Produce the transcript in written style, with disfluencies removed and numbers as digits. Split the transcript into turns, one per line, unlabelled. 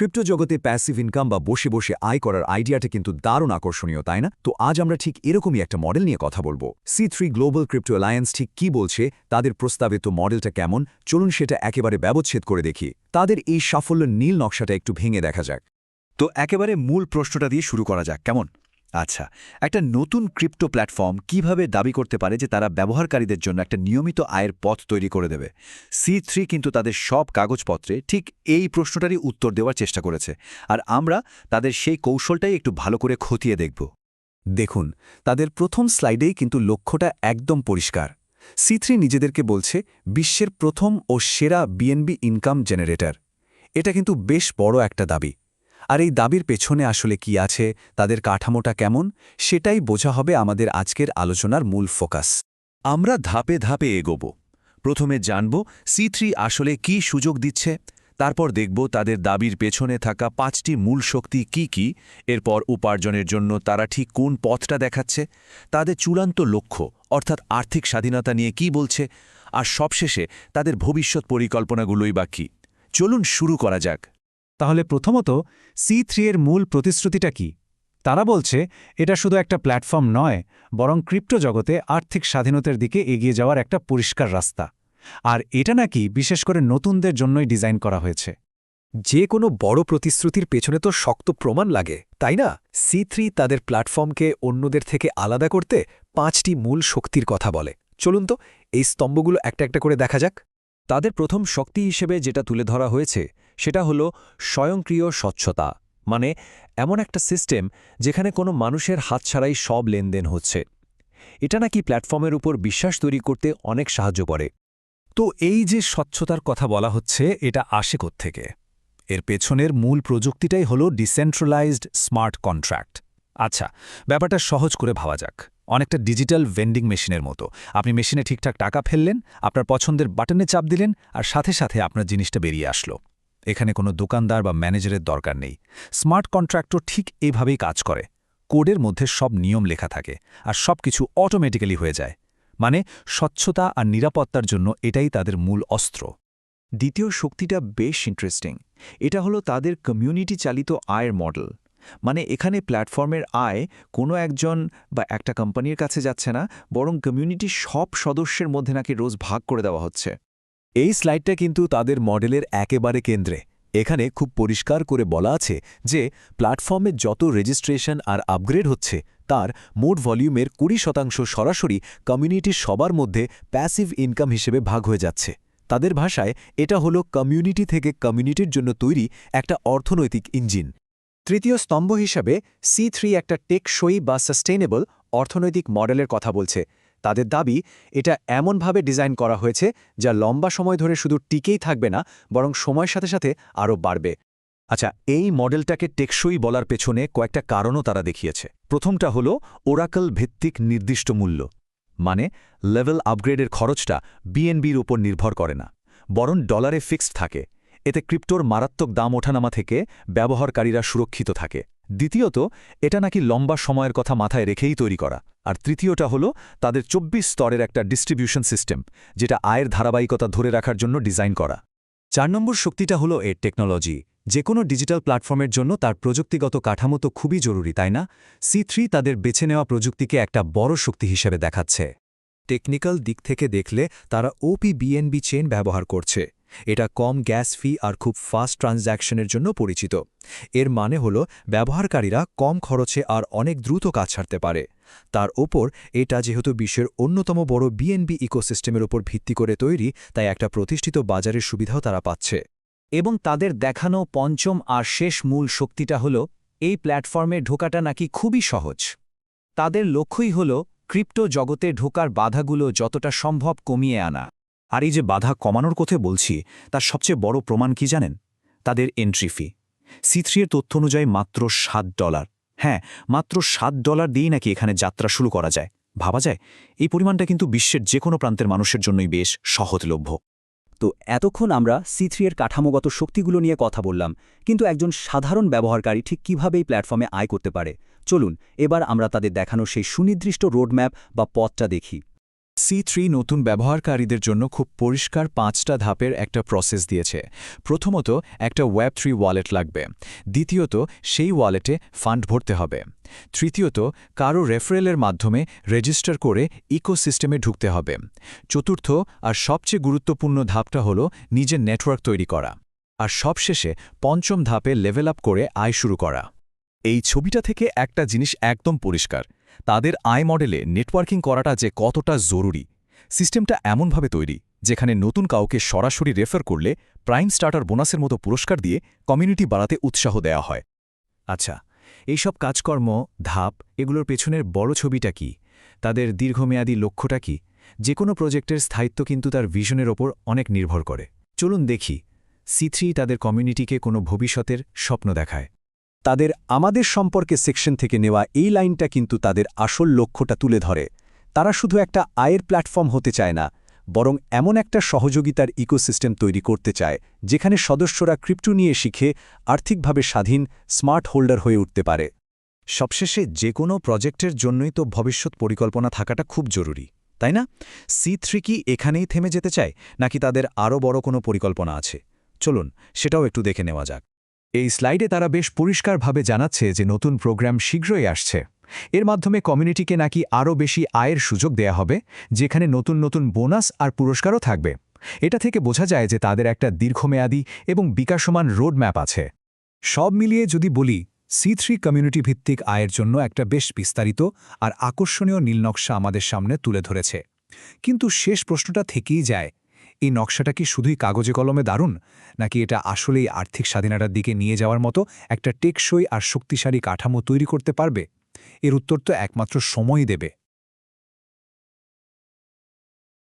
Crypto জগতে passive income বা বসে বসে আয় করার আইডিয়াটা কিন্তু দারুণ আকর্ষণীয়, তাই না? তো আজ আমরা ঠিক এরকমই একটা মডেল নিয়ে কথা বলবো। C3 গ্লোবাল ক্রিপ্টো অ্যালায়েন্স ঠিক কি বলছে, তাদের প্রস্তাবিত মডেলটা কেমন, চলুন সেটা একেবারে ব্যবচ্ছেদ করে দেখি। তাদের এই সাফল্যের নীল নকশাটা একটু ভেঙে দেখা যাক।
তো একেবারে মূল প্রশ্নটা দিয়ে শুরু করা যাক, কেমন? আচ্ছা, একটা নতুন ক্রিপ্টো প্ল্যাটফর্ম কিভাবে দাবি করতে পারে যে তারা ব্যবহারকারীদের জন্য একটা নিয়মিত আয়ের পথ তৈরি করে দেবে? C3 কিন্তু তাদের সব কাগজপত্রে ঠিক এই প্রশ্নটারই উত্তর দেওয়ার চেষ্টা করেছে, আর আমরা তাদের সেই কৌশলটাই একটু ভালো করে খতিয়ে দেখব।
দেখুন, তাদের প্রথম স্লাইডেই কিন্তু লক্ষ্যটা একদম পরিষ্কার। C3 নিজেদেরকে বলছে বিশ্বের প্রথম ও সেরা বিএনবি ইনকাম জেনারেটর। এটা কিন্তু বেশ বড় একটা দাবি। আর এই দাবির পেছনে আসলে কি আছে, তাদের কাঠামোটা কেমন, সেটাই বোঝা হবে আমাদের আজকের আলোচনার মূল ফোকাস।
আমরা ধাপে ধাপে এগোব। প্রথমে জানব C3 আসলে কি সুযোগ দিচ্ছে, তারপর দেখব তাদের দাবির পেছনে থাকা 5টি মূল শক্তি কি কি, এরপর উপার্জনের জন্য তারা ঠিক কোন পথটা দেখাচ্ছে, তাদের চূড়ান্ত লক্ষ্য অর্থাৎ আর্থিক স্বাধীনতা নিয়ে কি বলছে, আর সবশেষে তাদের ভবিষ্যৎ পরিকল্পনাগুলোই বা কী। চলুন শুরু করা যাক।
তাহলে প্রথমত C3 এর মূল প্রতিশ্রুতিটা কি? তারা বলছে এটা শুধু একটা প্ল্যাটফর্ম নয়, বরং ক্রিপ্টো জগতে আর্থিক স্বাধীনতার দিকে এগিয়ে যাওয়ার একটা পরিষ্কার রাস্তা। আর এটা নাকি বিশেষ করে নতুনদের জন্যই ডিজাইন করা হয়েছে।
যে কোনো বড় প্রতিশ্রুতির পেছনে তো শক্ত প্রমাণ লাগে, তাই না? C3 তাদের প্ল্যাটফর্মকে অন্যদের থেকে আলাদা করতে 5টি মূল শক্তির কথা বলে। চলুন তো এই স্তম্ভগুলো একটা একটা করে দেখা যাক।
তাদের প্রথম শক্তি হিসেবে যেটা তুলে ধরা হয়েছে সেটা হলো স্বয়ংক্রিয় স্বচ্ছতা, মানে এমন একটা সিস্টেম যেখানে কোনো মানুষের হাত ছাড়াই সব লেনদেন হচ্ছে। এটা নাকি প্ল্যাটফর্মের উপর বিশ্বাস তৈরি করতে অনেক সাহায্য করে।
তো এই যে স্বচ্ছতার কথা বলা হচ্ছে, এটা আসে কোত্থেকে? এর পেছনের মূল প্রযুক্তিটাই হলো ডিসেন্ট্রালাইজড স্মার্ট কন্ট্রাক্ট। আচ্ছা, ব্যাপারটা সহজ করে ভাবা যাক। অনেকটা ডিজিটাল ভেন্ডিং মেশিনের মতো। আপনি মেশিনে ঠিকঠাক টাকা ফেললেন, আপনার পছন্দের বাটনে চাপ দিলেন, আর সাথে সাথে আপনার জিনিসটা বেরিয়ে আসলো। এখানে কোনো দোকানদার বা ম্যানেজারের দরকার নেই। স্মার্ট কন্ট্রাক্টও ঠিক এভাবেই কাজ করে। কোডের মধ্যে সব নিয়ম লেখা থাকে, আর সব কিছু অটোমেটিক্যালি হয়ে যায়। মানে স্বচ্ছতা আর নিরাপত্তার জন্য এটাই তাদের মূল অস্ত্র।
দ্বিতীয় শক্তিটা বেশ ইন্টারেস্টিং। এটা হলো তাদের কমিউনিটি চালিত আয়ের মডেল। মানে এখানে প্ল্যাটফর্মের আয় কোনো একজন বা একটা কোম্পানির কাছে যাচ্ছে না, বরং কমিউনিটির সব সদস্যের মধ্যে নাকি রোজ ভাগ করে দেওয়া হচ্ছে।
এই স্লাইডটা কিন্তু তাদের মডেলের একেবারে কেন্দ্রে। এখানে খুব পরিষ্কার করে বলা আছে যে প্ল্যাটফর্মে যত রেজিস্ট্রেশন আর আপগ্রেড হচ্ছে তার মোট ভলিউমের 20% সরাসরি কমিউনিটির সবার মধ্যে প্যাসিভ ইনকাম হিসেবে ভাগ হয়ে যাচ্ছে। তাদের ভাষায় এটা হলো কমিউনিটি থেকে কমিউনিটির জন্য তৈরি একটা অর্থনৈতিক ইঞ্জিন। তৃতীয় স্তম্ভ হিসাবে C3 একটা টেকসই বা সাস্টেইনেবল অর্থনৈতিক মডেলের কথা বলছে। তাদের দাবি এটা এমনভাবে ডিজাইন করা হয়েছে যা লম্বা সময় ধরে শুধু টিকেই থাকবে না, বরং সময়ের সাথে সাথে আরও বাড়বে।
আচ্ছা, এই মডেলটাকে টেকসই বলার পেছনে কয়েকটা কারণও তারা দেখিয়েছে। প্রথমটা হলো ওরাকল ভিত্তিক নির্দিষ্ট মূল্য, মানে লেভেল আপগ্রেডের খরচটা বিএনবির উপর নির্ভর করে না, বরং ডলারে ফিক্সড থাকে। এতে ক্রিপ্টোর মারাত্মক দাম ওঠানামা থেকে ব্যবহারকারীরা সুরক্ষিত থাকে। দ্বিতীয়ত, এটা নাকি লম্বা সময়ের কথা মাথায় রেখেই তৈরি করা। আর তৃতীয়টা হলো তাদের 24 স্তরের একটা ডিস্ট্রিবিউশন সিস্টেম, যেটা আয়ের ধারাবাহিকতা ধরে রাখার জন্য ডিজাইন করা।
4 নম্বর শক্তিটা হলো এর টেকনোলজি। যে কোনো ডিজিটাল প্ল্যাটফর্মের জন্য তার প্রযুক্তিগত কাঠামো তো খুবই জরুরি, তাই না? C3 তাদের বেছে নেওয়া প্রযুক্তিকে একটা বড় শক্তি হিসেবে দেখাচ্ছে।
টেকনিক্যাল দিক থেকে দেখলে তারা OP-BNB চেইন ব্যবহার করছে। এটা কম গ্যাস ফি আর খুব ফাস্ট ট্রানজ্যাকশনের জন্য পরিচিত। এর মানে হল ব্যবহারকারীরা কম খরচে আর অনেক দ্রুত কাজ ছাড়তে পারে। তার ওপর এটা যেহেতু বিশ্বের অন্যতম বড় বিএনবি ইকোসিস্টেমের ওপর ভিত্তি করে তৈরি, তাই একটা প্রতিষ্ঠিত বাজারের সুবিধাও তারা পাচ্ছে।
এবং তাদের দেখানো পঞ্চম আর শেষ মূল শক্তিটা হল এই প্ল্যাটফর্মে ঢোকাটা নাকি খুবই সহজ। তাদের লক্ষ্যই হল ক্রিপ্টো জগতে ঢোকার বাধাগুলো যতটা সম্ভব কমিয়ে আনা।
আর এই যে বাধা কমানোর কথা বলছি, তার সবচেয়ে বড় প্রমাণ কি জানেন? তাদের এন্ট্রি ফি। C3 এর তথ্য অনুযায়ী মাত্র $7। হ্যাঁ, মাত্র $7 দিয়েই নাকি এখানে যাত্রা শুরু করা যায়। ভাবা যায়, এই পরিমাণটা কিন্তু বিশ্বের যে কোনো প্রান্তের মানুষের জন্যই বেশ সহজলভ্য।
তো এতক্ষণ আমরা C3 এর কাঠামোগত শক্তিগুলো নিয়ে কথা বললাম, কিন্তু একজন সাধারণ ব্যবহারকারী ঠিক কীভাবে এই প্ল্যাটফর্মে আয় করতে পারে? চলুন এবার আমরা তাদের দেখানো সেই সুনির্দিষ্ট রোডম্যাপ বা পথটা দেখি।
C3 নতুন ব্যবহারকারীদের জন্য খুব পরিষ্কার 5টা ধাপের একটা প্রসেস দিয়েছে। প্রথমত একটা Web3 ওয়ালেট লাগবে। দ্বিতীয়ত সেই ওয়ালেটে ফান্ড ভরতে হবে। তৃতীয়ত কারো রেফারেলের মাধ্যমে রেজিস্টার করে ইকোসিস্টেমে ঢুকতে হবে। চতুর্থ আর সবচেয়ে গুরুত্বপূর্ণ ধাপটা হলো নিজের নেটওয়ার্ক তৈরি করা। আর সবশেষে পঞ্চম ধাপে লেভেল আপ করে আয় শুরু করা।
এই ছবিটা থেকে একটা জিনিস একদম পরিষ্কার, তাদের আয় মডেলে নেটওয়ার্কিং করাটা যে কতটা জরুরি। সিস্টেমটা এমনভাবে তৈরি যেখানে নতুন কাউকে সরাসরি রেফার করলে প্রাইম স্টার্টার বোনাসের মতো পুরস্কার দিয়ে কমিউনিটি বাড়াতে উৎসাহ দেওয়া হয়।
আচ্ছা, এইসব কাজকর্ম, ধাপ, এগুলোর পেছনের বড় ছবিটা কি? তাদের দীর্ঘমেয়াদী লক্ষ্যটা কি? যে কোনো প্রজেক্টের স্থায়িত্ব কিন্তু তার ভিশনের ওপর অনেক নির্ভর করে। চলুন দেখি C3 তাদের কমিউনিটিকে কোনো ভবিষ্যতের স্বপ্ন দেখায়।
তাদের আমাদের সম্পর্কে সেকশন থেকে নেওয়া এই লাইনটা কিন্তু তাদের আসল লক্ষ্যটা তুলে ধরে। তারা শুধু একটা আয়ের প্ল্যাটফর্ম হতে চায় না, বরং এমন একটা সহযোগিতার ইকোসিস্টেম তৈরি করতে চায় যেখানে সদস্যরা ক্রিপ্টো নিয়ে শিখে আর্থিকভাবে স্বাধীন, স্মার্ট হোল্ডার হয়ে উঠতে পারে।
সবশেষে যে কোনো প্রজেক্টের জন্যই তো ভবিষ্যৎ পরিকল্পনা থাকাটা খুব জরুরি, তাই না? C3 কি এখানেই থেমে যেতে চায়, নাকি তাদের আরও বড় কোনো পরিকল্পনা আছে? চলুন সেটাও একটু দেখে নেওয়া যাক।
এই স্লাইডে তারা বেশ পরিষ্কারভাবে জানাচ্ছে যে নতুন প্রোগ্রাম শীঘ্রই আসছে। এর মাধ্যমে কমিউনিটিকে নাকি আরও বেশি আয়ের সুযোগ দেয়া হবে, যেখানে নতুন নতুন বোনাস আর পুরস্কারও থাকবে। এটা থেকে বোঝা যায় যে তাদের একটা দীর্ঘমেয়াদী এবং বিকাশমান রোডম্যাপ আছে।
সব মিলিয়ে যদি বলি, C3 কমিউনিটি ভিত্তিক আয়ের জন্য একটা বেশ বিস্তারিত আর আকর্ষণীয় নীলনকশা আমাদের সামনে তুলে ধরেছে। কিন্তু শেষ প্রশ্নটা থেকেই যায়, এই নকশাটা কি শুধুই কাগজে কলমে দারুণ, নাকি এটা আসলেই আর্থিক স্বাধীনতার দিকে নিয়ে যাওয়ার মতো একটা টেকসই আর শক্তিশালী কাঠামো তৈরি করতে পারবে? এর উত্তর তো একমাত্র সময়ই দেবে।